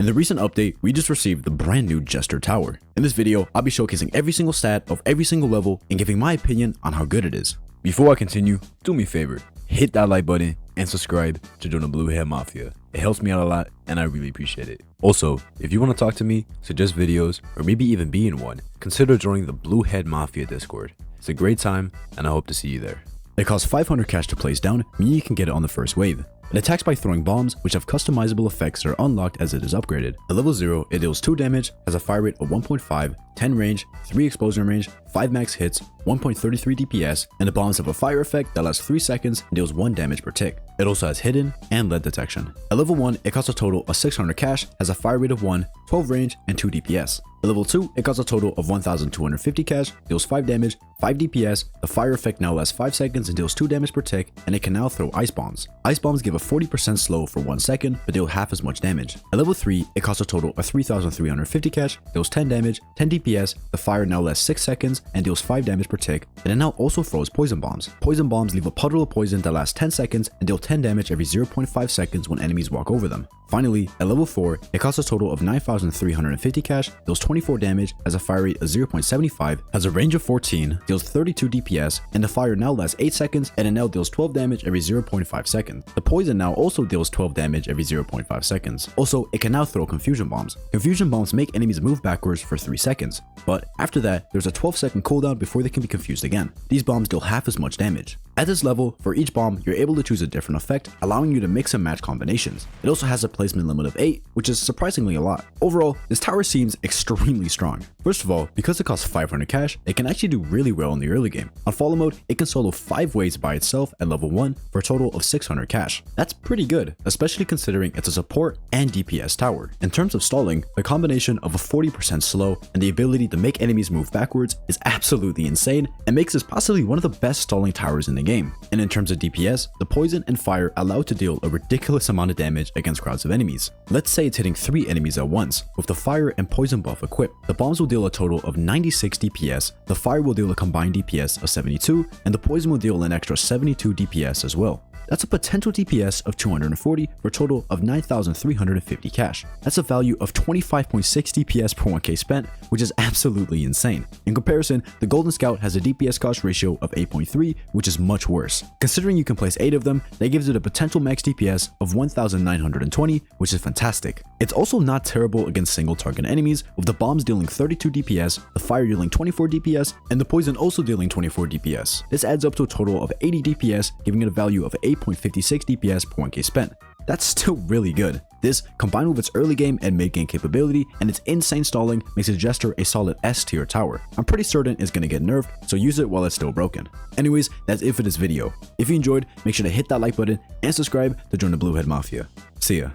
In the recent update, we just received the brand new Jester Tower. In this video, I'll be showcasing every single stat of every single level and giving my opinion on how good it is. Before I continue, do me a favor, hit that like button and subscribe to join the Blue Head Mafia. It helps me out a lot and I really appreciate it. Also, if you want to talk to me, suggest videos, or maybe even be in one, consider joining the Blue Head Mafia Discord. It's a great time and I hope to see you there. It costs 500 cash to place down, meaning you can get it on the first wave. It attacks by throwing bombs, which have customizable effects that are unlocked as it is upgraded. At level 0, it deals 2 damage, has a fire rate of 1.5, 10 range, 3 explosion range, 5 max hits, 1.33 DPS, and the bombs have a fire effect that lasts 3 seconds and deals 1 damage per tick. It also has hidden and lead detection. At level 1, it costs a total of 600 cash, has a fire rate of 1, 12 range, and 2 DPS. At level 2, it costs a total of 1,250 cash, deals 5 damage, 5 DPS, the fire effect now lasts 5 seconds and deals 2 damage per tick, and it can now throw ice bombs. Ice bombs give a 40% slow for 1 second, but deal half as much damage. At level 3, it costs a total of 3,350 cash, deals 10 damage, 10 DPS, the fire now lasts 6 seconds and deals 5 damage per tick, and it now also throws poison bombs. Poison bombs leave a puddle of poison that lasts 10 seconds and deal 10 damage every 0.5 seconds when enemies walk over them. Finally, at level 4, it costs a total of 9,350 cash, deals 24 damage, has a fire rate of 0.75, has a range of 14, deals 32 DPS, and the fire now lasts 8 seconds and it now deals 12 damage every 0.5 seconds. The poison now also deals 12 damage every 0.5 seconds. Also, it can now throw confusion bombs. Confusion bombs make enemies move backwards for 3 seconds, but after that, there's a 12-second cooldown before they can be confused again. These bombs deal half as much damage. At this level, for each bomb, you're able to choose a different effect, allowing you to mix and match combinations. It also has a placement limit of 8, which is surprisingly a lot. Overall, this tower seems extremely strong. First of all, because it costs 500 cash, it can actually do really well in the early game. On follow mode, it can solo 5 waves by itself at level 1 for a total of 600 cash. That's pretty good, especially considering it's a support and DPS tower. In terms of stalling, the combination of a 40% slow and the ability to make enemies move backwards is absolutely insane and makes this possibly one of the best stalling towers in the game. And in terms of DPS, the poison and fire allow it to deal a ridiculous amount of damage against crowds of enemies. Let's say it's hitting 3 enemies at once. With the fire and poison buff equipped, the bombs will deal a total of 96 DPS, the fire will deal a combined DPS of 72, and the poison will deal an extra 72 DPS as well. That's a potential DPS of 240 for a total of 9,350 cash. That's a value of 25.6 DPS per 1k spent, which is absolutely insane. In comparison, the Golden Scout has a DPS cost ratio of 8.3, which is much worse. Considering you can place 8 of them, that gives it a potential max DPS of 1,920, which is fantastic. It's also not terrible against single target enemies, with the bombs dealing 32 DPS, the fire dealing 24 DPS, and the poison also dealing 24 DPS. This adds up to a total of 80 DPS, giving it a value of 8.56 DPS per 1k spent. That's still really good. This, combined with its early game and mid game capability and its insane stalling, makes the Jester a solid S tier tower. I'm pretty certain it's gonna get nerfed, so use it while it's still broken. Anyways, that's it for this video. If you enjoyed, make sure to hit that like button and subscribe to join the Blue Head Mafia. See ya.